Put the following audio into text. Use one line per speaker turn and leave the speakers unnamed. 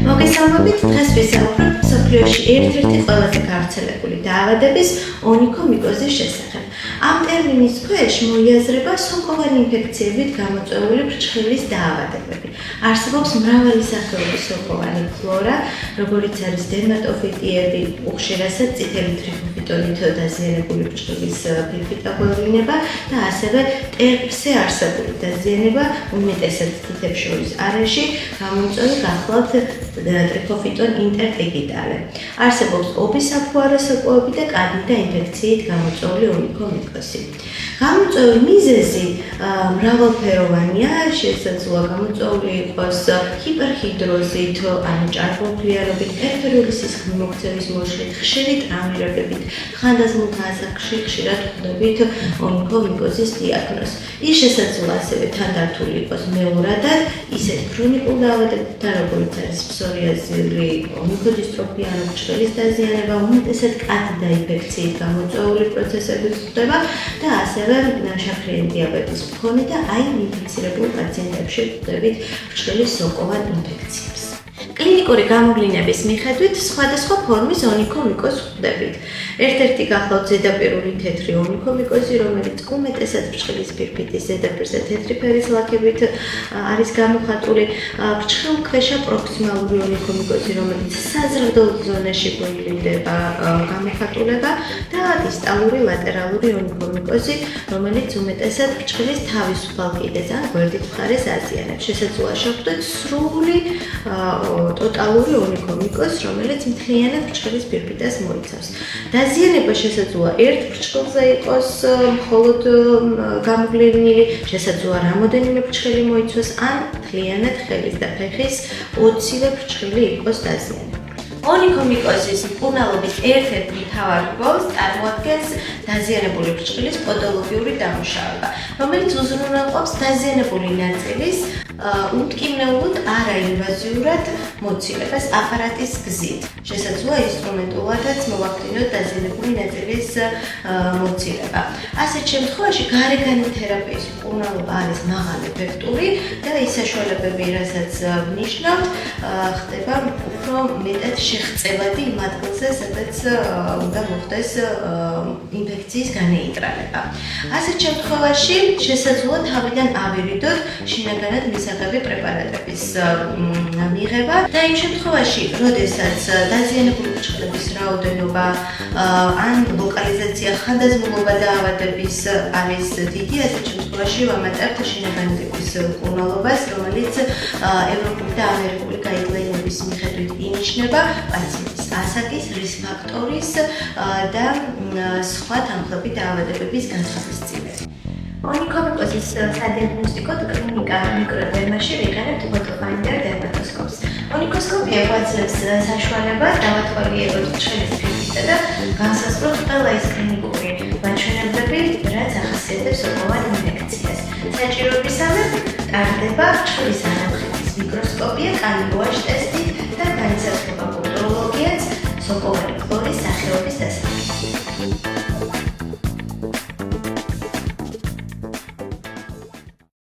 მოგესალმებით, დღეს ვისაუბრებ მსოფლიოში ერთ-ერთი ყველაზე გავრცელებული დაავადების ონიკომიკოზის შესახებ. ამ ტერმინის ქვეშ მოიაზრება სოკოვანი ინფექციებით გამოწვეული ფრჩხილის დაავადებები. არსებობს მრავალი სახეობის სოკოვანი ფლორა, როგორიც არის დერმატოფიტიები, უხშირასად წითელი ტრიფოფიტონით დაზიანებული ფრჩხილის ფირფიტაბოლინება და ასევე ტერფზე არსებული დაზიანება უმეტესად თითებს შორის არეში გამომწვევი გახლავთ ტრიფოფიტონ ინტერდიგიტალე. არსებობს ობისაფუარო სოკოები და კანდიდა ინფექციით გამოწვეული ონიკომიკოზი. გამოწვევის მიზეზი მრავალფეროვანია, შესაძლოა გამოწვეული იყოს ჰიპერჰიდროზით, ანუ ჭარბობლიანობით, პერიფერიული სისხლის მოქცევის მოშლით, ხშირი ტრავმირებებით, ხანდაზმულთა ასაკში ხშირად ხვდებით ონიკომიკოზის დიაგნოზს. ის შესაძლოა ასევე თანდართული იყოს მეორადად, ისეთ ქრონიკულ დაავადებებთან, როგორც არის ფსორიაზული ონიკოდისტროფია, ანუ ფრჩხილის დაზიანება, უმეტესად კანდიდა ინფექციით გამოწვეული პროცესები ხდება და ასევე შაქრიანი დიაბეტის მქონე და აი ინფიცირებულ პაციენტებში ხვდებით ფრჩხილის სოკოვან ინფექციებს. კლინიკური გამოვლინების მიხედვით სხვადასხვა ფორმის ონიკომიკოზს ხვდებით. ერთ-ერთი გახლავთ ზედაპირული თეთრი ონიკომიკოზი, რომელიც უმეტესად ფრჩხილის ფირფიტის ზედაპირზე თეთრი ფერის ლაქებით არის გამოხატული. ფრჩხილქვეშა პროქსიმალური ონიკომიკოზი, რომელიც საზრდოულ ზონაში გვევლინდება გამოხატულება და დისტალური ლატერალური ონიკომიკოზი, რომელიც უმეტესად ფრჩხილის თავისუფალ კიდეს ან გვერდით მხარეს აზიანებს. შესაძლოა შევხვდეთ სრული ტოტალური ონიკომიკოზს, რომელიც მთლიანად ფრჩხილის ფირფიტას მოიცავს. დაზიანება შესაძლოა ერთ ფრჩხილზე იყოს მხოლოდ გამოვლენილი, შესაძლოა რამოდენიმე ფრჩხილი მოიცვას, ან მთლიანად ხელის და ფეხის 20-ვე ფრჩხილი იყოს დაზიანებული. ონიკომიკოზის მკურნალობის ერთ-ერთ მთავარ როლს წარმოადგენს დაზიანებული ფრჩხილის პოდოლოგიური დამუშავება, რომელიც უზრუნველყოფს დაზიანებული ნაწილის უმტკივნეულოდ არაინვაზიურად მოცილებას აპარატის გზით. შესაძლოა ინსტრუმენტულადაც მოვახდინოთ დაზიანებული ნაწილის მოცილება. ასეთ შემთხვევაში გარეგანი თერაპიის მკურნალობა არის მაღალი ეფექტური და ის საშუალებები, რასაც ვნიშნავთ, ხდება უფრო მეტად შეღწევადი იმ ადგილზე, სადაც უნდა მოხდეს ინფექციის განეიტრანება. ასეთ შემთხვევაში შესაძლოა თავიდან ავირიდოთ შინაგანად მისაღები პრეპარატების მიღება და იმ შემთხვევაში, როდესაც დაზიანებული ფრჩხილების რაოდენობა ან ლოკალიზაცია ხანდაზმულობა დაავადების არის დიდი, ასეთ შემთხვევაში ვამატებთ შინაგანი ტიპის მკურნალობას, რომელიც ევროპული და ამერიკული გაიდლაინების მიხედვით ინიშნება პაციენტის ასაკის, რისკ ფაქტორის და სხვა თანხმები დაავადებების განხორციელებას. ონიკომიკოზის სადიაგნოსტიკოდ კლინიკა მიკროდერმაში ვიყენებთ ფოტოფაინდერ დერმატოსკოპს. ონიკოსკოპია გვაძლევს საშუალებას დავათვალიეროთ ფრჩხილის ფირფიტა და განსაზღვროთ ყველა ის კლინიკური მაჩვენებლები, რაც ახასიათებს სოკოვან ინფექციას. საჭიროებისამებრ ტარდება ფრჩხილის ანალიზის მიკროსკოპია, კალიბოაშ